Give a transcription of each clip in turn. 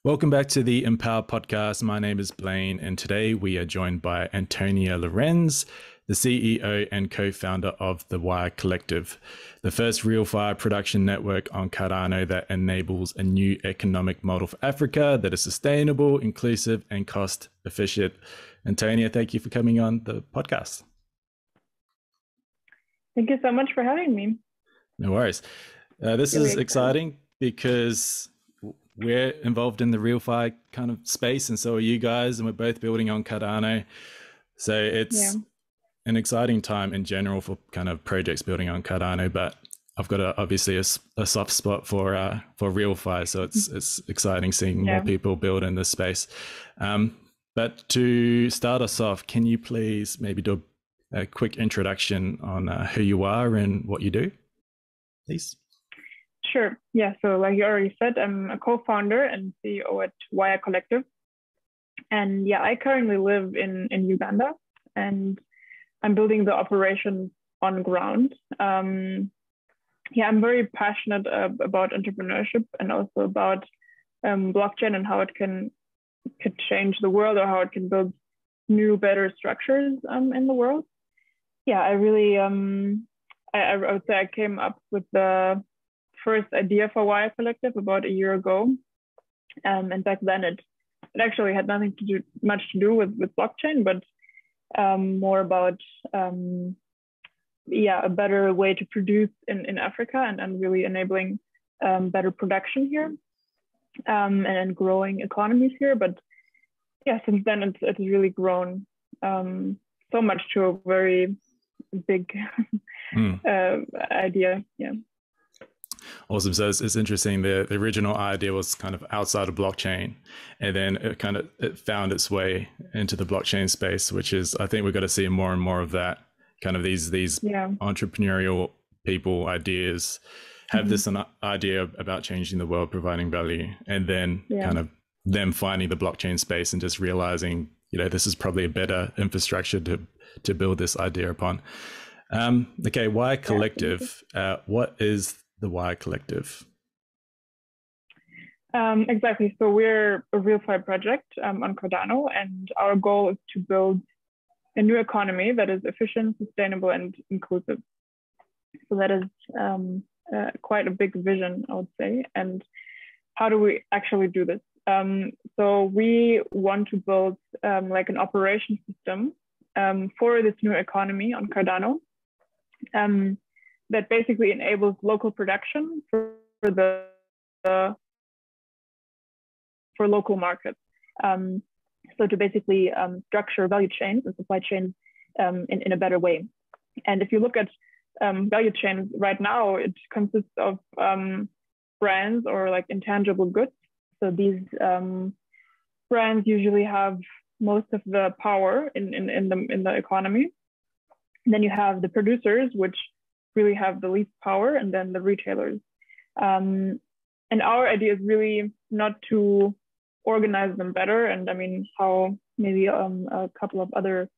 Welcome back to the Empower podcast. My name is Blaine, and today we are joined by Antonia Lorenz, the CEO and co-founder of the Waya Collective, the first RealFi production network on Cardano that enables a new economic model for Africa that is sustainable, inclusive, and cost efficient. Antonia, thank you for coming on the podcast. Thank you so much for having me. No worries. This is exciting because we're involved in the RealFi kind of space, and so are you guys, and we're both building on Cardano. So it's an exciting time in general for kind of projects building on Cardano, but I've got obviously a soft spot for RealFi, so it's exciting seeing more people build in this space. But to start us off, can you please maybe do a quick introduction on who you are and what you do, please? Sure. Yeah. So like you already said, I'm a co-founder and CEO at Waya Collective. And yeah, I currently live in Uganda, and I'm building the operations on ground. I'm very passionate about entrepreneurship and also about blockchain and how it could change the world, or how it can build new, better structures in the world. Yeah, I really, I would say I came up with the first idea for Waya Collective about a year ago. And back then it actually had nothing much to do with blockchain, but more about a better way to produce in Africa and really enabling better production here and growing economies here. But yeah, since then it's really grown so much to a very big idea. Yeah. Awesome. So it's interesting. The original idea was kind of outside of blockchain, and then it found its way into the blockchain space, which is, I think we're going to see more and more of that. Kind of these entrepreneurial people ideas have this an idea about changing the world, providing value, and then kind of them finding the blockchain space and just realizing, this is probably a better infrastructure to build this idea upon. Okay, Waya Collective. What is the Waya Collective? Exactly. So we're a RealFi project on Cardano, and our goal is to build a new economy that is efficient, sustainable, and inclusive. So that is quite a big vision, I would say. And how do we actually do this? So we want to build like an operation system for this new economy on Cardano. That basically enables local production for local markets. So to basically structure value chains and supply chains in a better way. And if you look at value chains right now, it consists of brands or like intangible goods. So these brands usually have most of the power in the economy. And then you have the producers, which really have the least power, and then the retailers. And our idea is really not to organize them better. And I mean, how maybe a couple of other,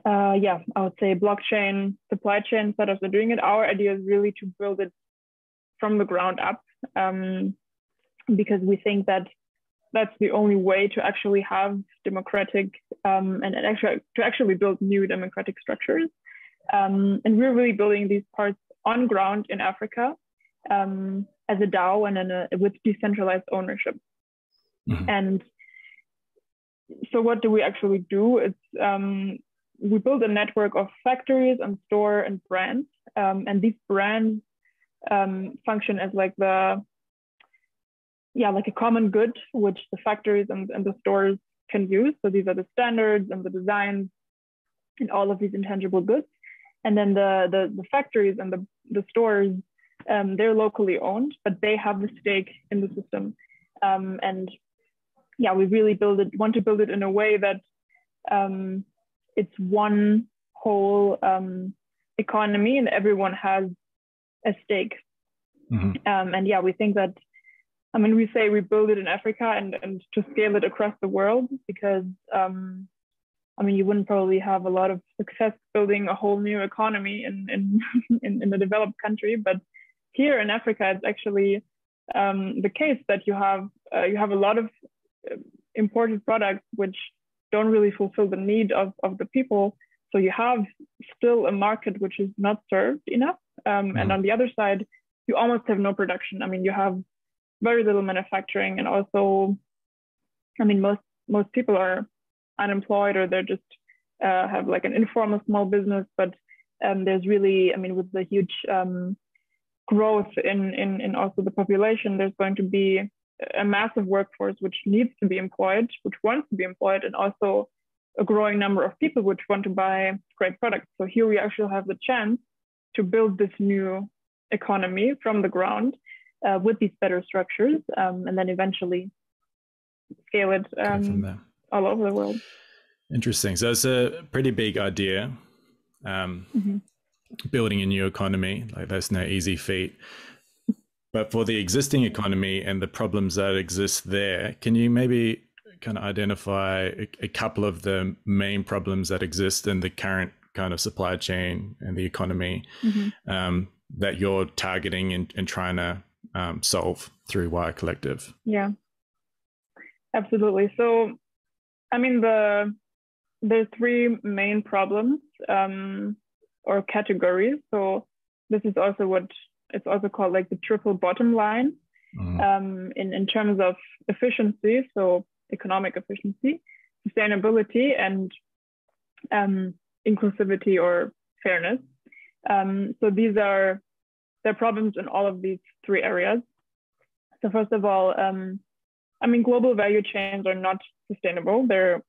I would say blockchain, supply chain setups are doing it. Our idea is really to build it from the ground up, because we think that that's the only way to actually have democratic and to actually build new democratic structures. And we're really building these parts on ground in Africa as a DAO and with decentralized ownership. Mm-hmm. And so what do we actually do? It's we build a network of factories and store and brands. And these brands function as like like a common good, which the factories and the stores can use. So these are the standards and the designs and all of these intangible goods. And then the factories and the stores, they're locally owned, but they have the stake in the system. We really want to build it in a way that it's one whole economy and everyone has a stake. Mm-hmm. We think that, we say we build it in Africa and to scale it across the world, because you wouldn't probably have a lot of success building a whole new economy in a developed country, but here in Africa, it's actually the case that you have a lot of imported products which don't really fulfill the need of the people. So you have still a market which is not served enough. And on the other side, you almost have no production. I mean, you have very little manufacturing, and also, I mean, most people are unemployed, or they're just have like an informal small business. But there's really, I mean, with the huge growth in also the population, there's going to be a massive workforce which needs to be employed, which wants to be employed, and also a growing number of people which want to buy great products. So here we actually have the chance to build this new economy from the ground with these better structures, and then eventually scale it all over the world. Interesting. So it's a pretty big idea, building a new economy. Like, that's no easy feat. But for the existing economy and the problems that exist there, can you maybe kind of identify a couple of the main problems that exist in the current kind of supply chain and the economy that you're targeting and trying to solve through Waya Collective? Yeah, absolutely. So, I mean, there's three main problems or categories. So this is also what it's also called, like the triple bottom line in terms of efficiency. So economic efficiency, sustainability, and inclusivity or fairness. So there are problems in all of these three areas. So first of all, I mean, global value chains are not sustainable. They're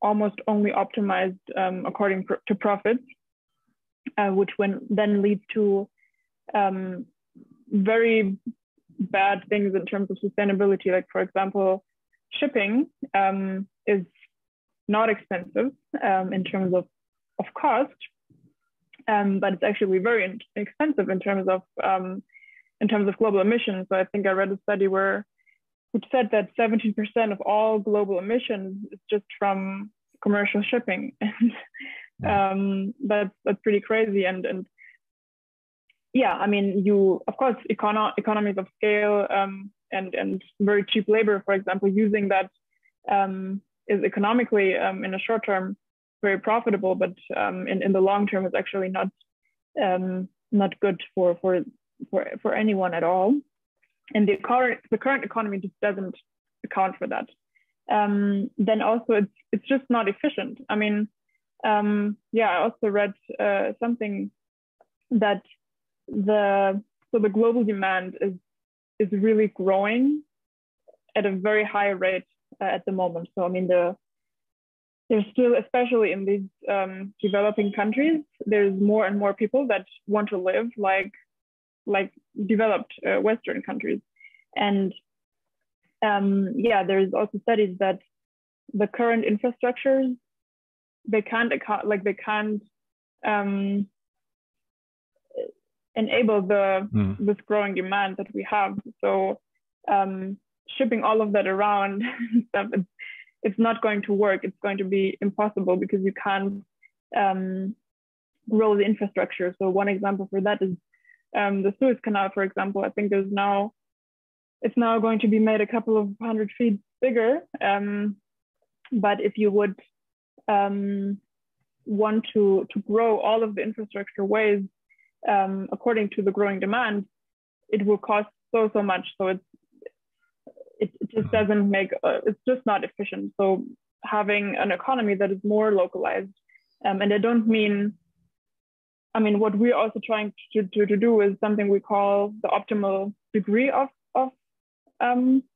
almost only optimized according to profits, which then leads to very bad things in terms of sustainability. Like, for example, shipping is not expensive in terms of cost, but it's actually very expensive in terms of global emissions. So I think I read a study which said that 70% of all global emissions is just from commercial shipping, and that's pretty crazy. And yeah, I mean, of course, economies of scale and very cheap labor, for example, using that is economically in the short term very profitable, but in the long term is actually not good for anyone at all. And the current economy just doesn't account for that. Then also it's just not efficient. I mean, I also read something that the global demand is really growing at a very high rate at the moment. So I mean, there's still, especially in these developing countries, there's more and more people that want to live like developed Western countries. And there's also studies that the current infrastructures, they can't enable this growing demand that we have. So shipping all of that around stuff, it's not going to work. It's going to be impossible because you can't grow the infrastructure. So one example for that is the Suez Canal, for example. I think it's now going to be made a couple of 100 feet bigger. But if you would want to grow all of the infrastructure ways according to the growing demand, it will cost so much. So it just doesn't make it's just not efficient. So having an economy that is more localized, and I don't mean, I mean, what we're also trying to do is something we call the optimal degree of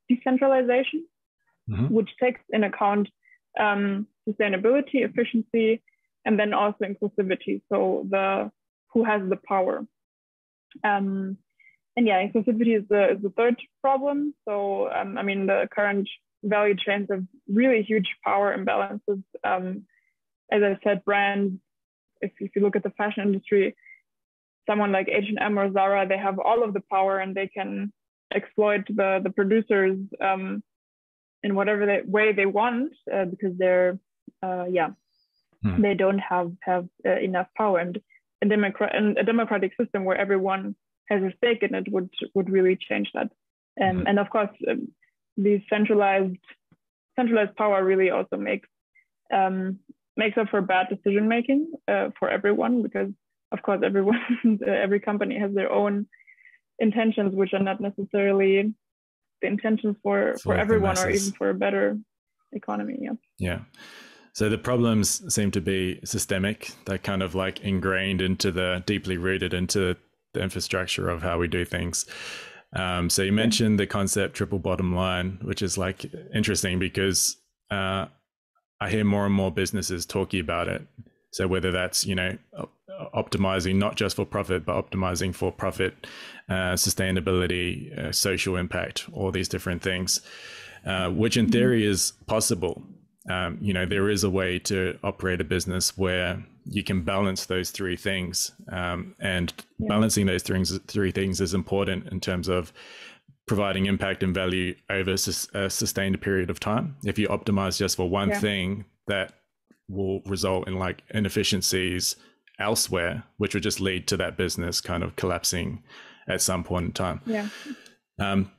decentralization, which takes in account sustainability, efficiency, and then also inclusivity. So who has the power. And yeah, inclusivity is the third problem. So I mean, the current value chains have really huge power imbalances. As I said, brands, if you look at the fashion industry, someone like H&M or Zara, they have all of the power and they can exploit the producers in whatever way they want because they're they don't have enough power. And a democratic system where everyone has a stake in it would really change that. And of course, these centralized power really also makes up for bad decision making for everyone, because of course every company has their own intentions, which are not necessarily the intentions for everyone or even for a better economy. Yeah. So the problems seem to be systemic. They're kind of like ingrained deeply rooted into the infrastructure of how we do things. So you mentioned the concept triple bottom line, which is like interesting because I hear more and more businesses talking about it. So whether that's, optimizing not just for profit, but optimizing for profit, sustainability, social impact, all these different things, which in theory is possible. There is a way to operate a business where you can balance those three things, and balancing those three things is important in terms of providing impact and value over a sustained period of time. If you optimize just for one thing, that will result in like inefficiencies elsewhere, which would just lead to that business kind of collapsing at some point in time.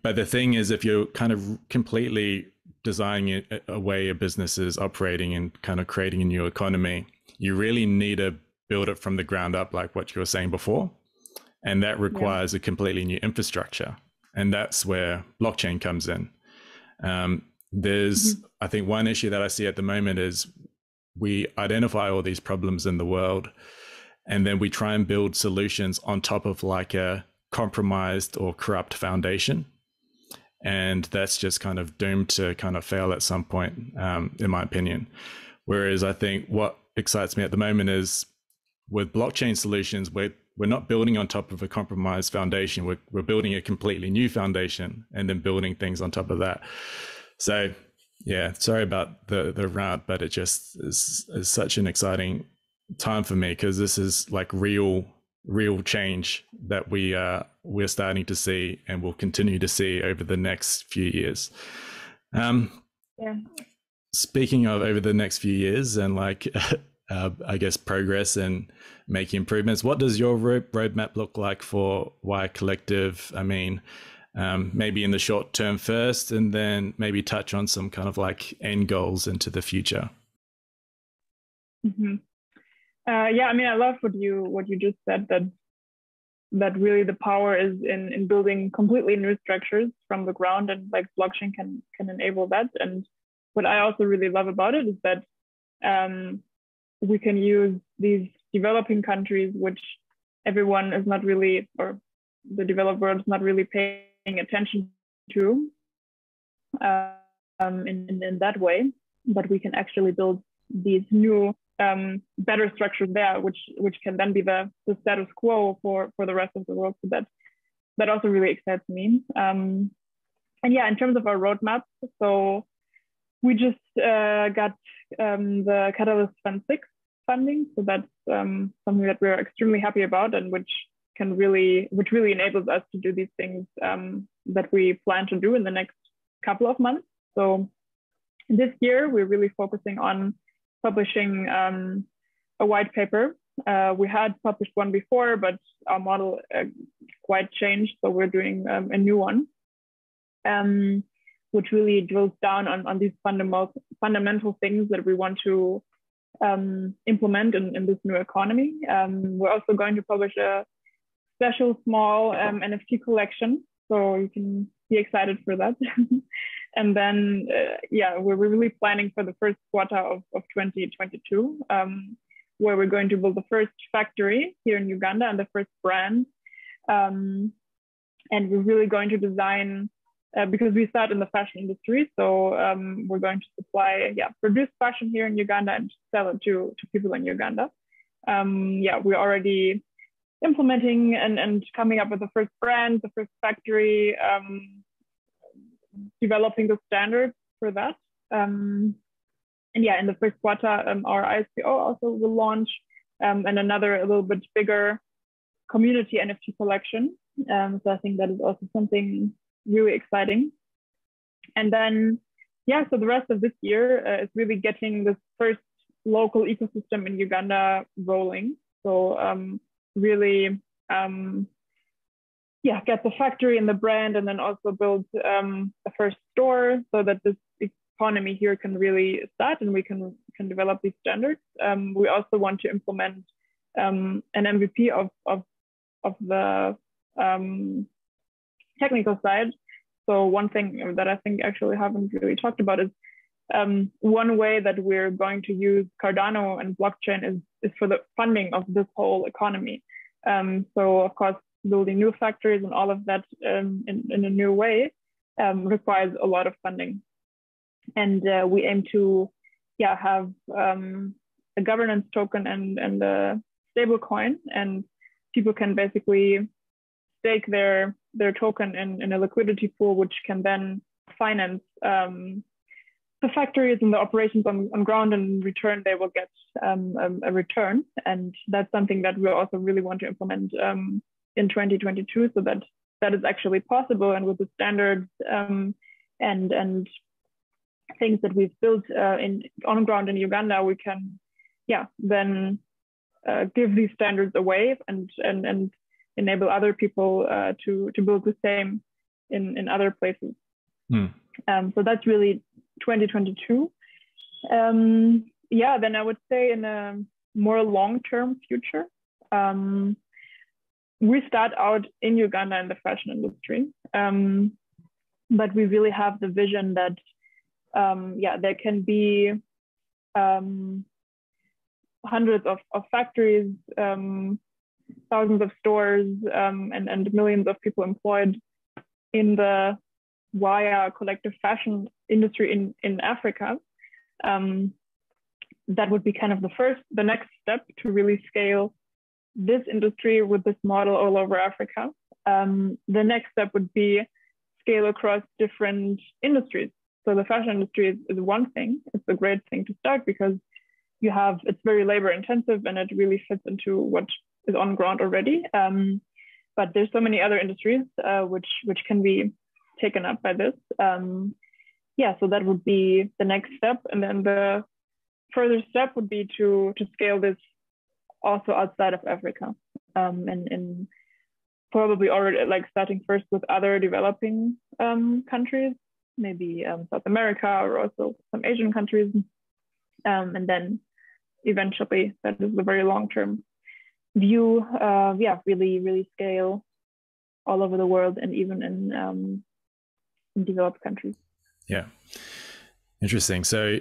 But the thing is, if you're kind of completely designing a way a business is operating and kind of creating a new economy, you really need to build it from the ground up, like what you were saying before. And that requires a completely new infrastructure. And that's where blockchain comes in. There's, I think one issue that I see at the moment is we identify all these problems in the world, and then we try and build solutions on top of like a compromised or corrupt foundation. And that's just kind of doomed to kind of fail at some point, in my opinion. Whereas I think what excites me at the moment is with blockchain solutions, we're not building on top of a compromised foundation. We're building a completely new foundation and then building things on top of that. So yeah, sorry about the route, but it just is such an exciting time for me, because this is like real change that we're starting to see and will continue to see over the next few years. Speaking of over the next few years and like I guess progress and making improvements, what does your roadmap look like for Waya Collective? I mean, maybe in the short term first, and then maybe touch on some kind of like end goals into the future. I mean, I love what you just said, that really the power is in building completely new structures from the ground, and like blockchain can enable that. And what I also really love about it is that we can use these developing countries, which everyone is not really, or the developed world is not really paying attention to in that way, but we can actually build these new better structures there, which can then be the status quo for the rest of the world. So that also really excites me. And yeah, in terms of our roadmap, so we just got the Catalyst Fund 6 funding. So that's something that we're extremely happy about, and which really enables us to do these things that we plan to do in the next couple of months. So this year, we're really focusing on publishing a white paper. We had published one before, but our model quite changed. So we're doing a new one, which really drills down on these fundamental things that we want to implement in this new economy. We're also going to publish a special small NFT collection. So you can be excited for that. And then, we're really planning for the first quarter of 2022, where we're going to build the first factory here in Uganda and the first brand. And we're really going to design, because we start in the fashion industry. So we're going to produce fashion here in Uganda and sell it to people in Uganda. We're already implementing and coming up with the first brand, the first factory, developing the standards for that. In the first quarter, our ISPO also will launch, and another a little bit bigger community NFT collection. So I think that is also something really exciting. And then, so the rest of this year is really getting this first local ecosystem in Uganda rolling. So really get the factory and the brand, and then also build the first store so that this economy here can really start and we can develop these standards. We also want to implement an MVP of the technical side. So one thing that I think actually haven't really talked about is one way that we're going to use Cardano and blockchain is for the funding of this whole economy. So of course, building new factories and all of that in a new way requires a lot of funding. And we aim to have a governance token and a stable coin, and people can basically stake their token in a liquidity pool, which can then finance the factories and the operations on ground, and in return they will get a return. And that's something that we also really want to implement in 2022, so that is actually possible. And with the standards and things that we've built on ground in Uganda, we can then give these standards away and enable other people to build the same in other places. So that's really 2022. Then I would say in a more long-term future, we start out in Uganda in the fashion industry, but we really have the vision that there can be hundreds of factories, thousands of stores, and millions of people employed in the Waya Collective fashion industry in Africa. That would be kind of the next step to really scale this industry with this model all over Africa. The next step would be scale across different industries. So the fashion industry is one thing. It's a great thing to start because it's very labor intensive and it really fits into what is on ground already. But there's so many other industries which can be taken up by this. So that would be the next step. And then the further step would be to scale this also outside of Africa, and probably already like starting first with other developing countries, maybe South America or also some Asian countries. And then eventually, that is a very long-term view, really scale all over the world and even in developed countries. Yeah, interesting. So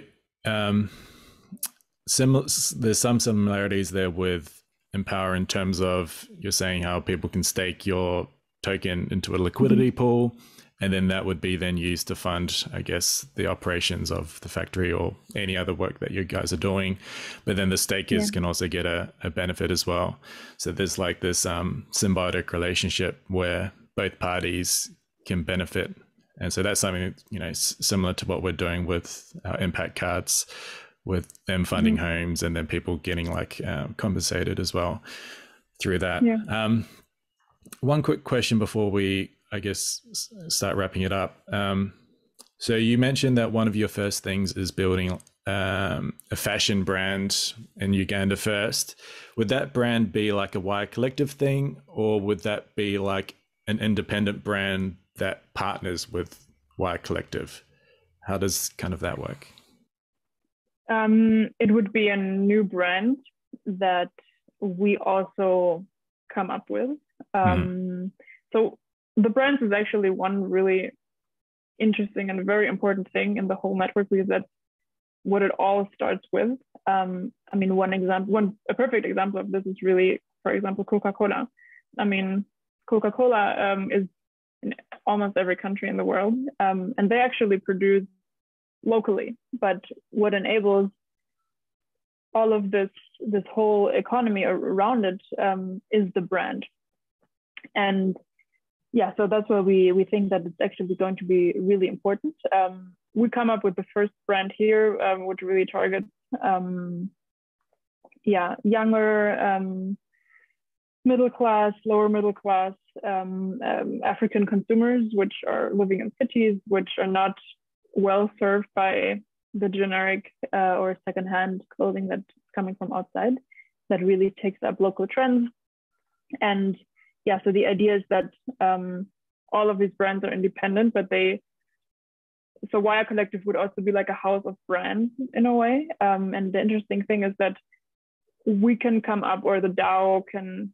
there's some similarities there with Empower in terms of you're saying how people can stake your token into a liquidity pool, and then that would be then used to fund, I guess, the operations of the factory or any other work that you guys are doing. But then the stakers can also get a benefit as well. So there's like this symbiotic relationship where both parties can benefit. And so that's something, similar to what we're doing with our impact cards, with them funding homes and then people getting like compensated as well through that. One quick question before we, I guess, start wrapping it up. So you mentioned that one of your first things is building a fashion brand in Uganda first. Would that brand be like a Waya Collective thing, or would that be like an independent brand that partners with Waya Collective? How does kind of that work? It would be a new brand that we also come up with. So the brands is actually one really interesting and very important thing in the whole network, because that's what it all starts with. A perfect example of this is really, for example, Coca-Cola. Coca-Cola is in almost every country in the world, and they actually produce locally. But what enables all of this whole economy around it is the brand. And so that's why we think that it's actually going to be really important. We come up with the first brand here, which really targets younger, middle class, lower middle class African consumers, which are living in cities, which are not well served by the generic or secondhand clothing that's coming from outside, that really takes up local trends. And so the idea is that all of these brands are independent, but so Waya Collective would also be like a house of brands in a way. And the interesting thing is that we can come up, or the DAO can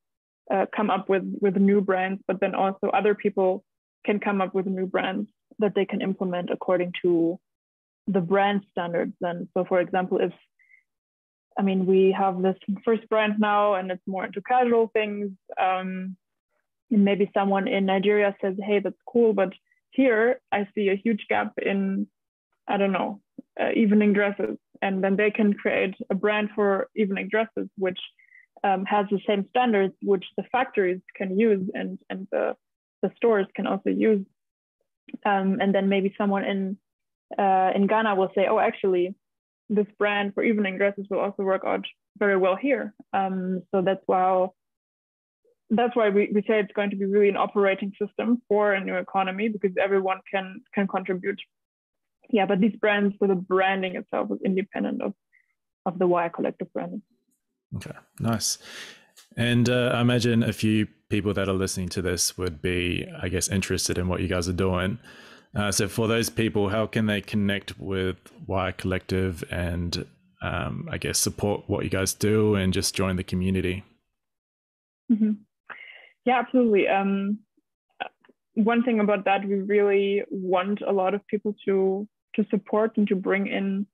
come up with new brands, but then also other people can come up with new brands that they can implement according to the brand standards. And so, for example, we have this first brand now, and it's more into casual things. And maybe someone in Nigeria says, hey, that's cool, but here I see a huge gap in, I don't know, evening dresses. And then they can create a brand for evening dresses, which has the same standards, which the factories can use and the stores can also use. And then maybe someone in Ghana will say, oh, actually, this brand for evening dresses will also work out very well here. So that's why we say it's going to be really an operating system for a new economy, because everyone can contribute. Yeah, but these brands, so the branding itself is independent of the Waya Collective branding. Okay, nice. And I imagine a few people that are listening to this would be, I guess, interested in what you guys are doing. So for those people, how can they connect with Waya Collective and, I guess, support what you guys do and just join the community? Mm-hmm. Yeah, absolutely. One thing about that, we really want a lot of people to support and to bring in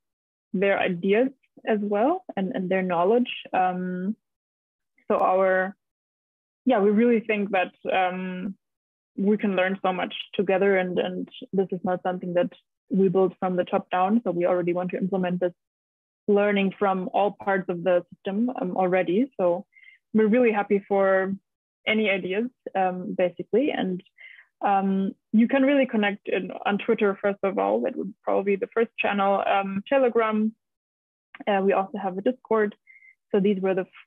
their ideas as well and their knowledge. We really think that we can learn so much together, and this is not something that we build from the top down. So we already want to implement this learning from all parts of the system already. So we're really happy for any ideas, basically. And you can really connect on Twitter, first of all. That would probably be the first channel. Telegram. We also have a Discord. So these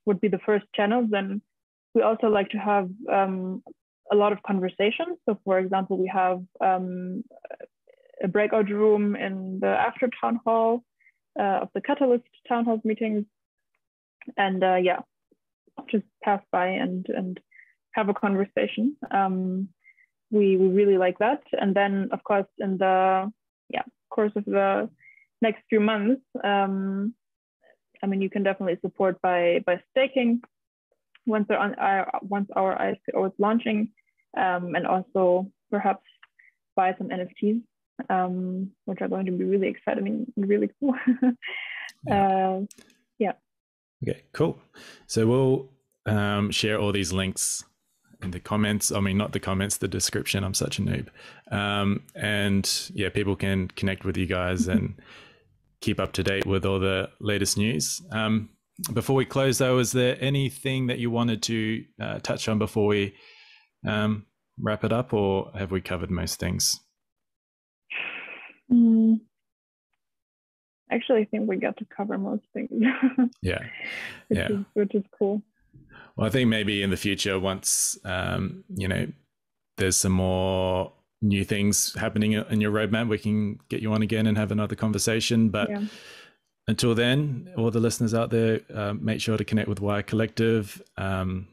would be the first channels. And we also like to have a lot of conversations. So for example, we have a breakout room in the after town hall of the Catalyst town hall meetings. And just pass by and have a conversation. We really like that. And then, of course, in the course of the next few months, you can definitely support by staking once our ICO is launching, and also perhaps buy some NFTs, which are going to be really exciting and really cool. Okay, cool. So we'll share all these links in the comments. Not the comments, the description. I'm such a noob. And people can connect with you guys and keep up to date with all the latest news. Before we close though, is there anything that you wanted to touch on before we wrap it up, or have we covered most things? Actually, I think we got to cover most things. Which is cool. Well, I think maybe in the future, once there's some more new things happening in your roadmap, we can get you on again and have another conversation. But until then, all the listeners out there, make sure to connect with Waya Collective and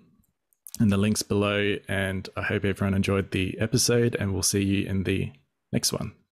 the links below. And I hope everyone enjoyed the episode, and we'll see you in the next one.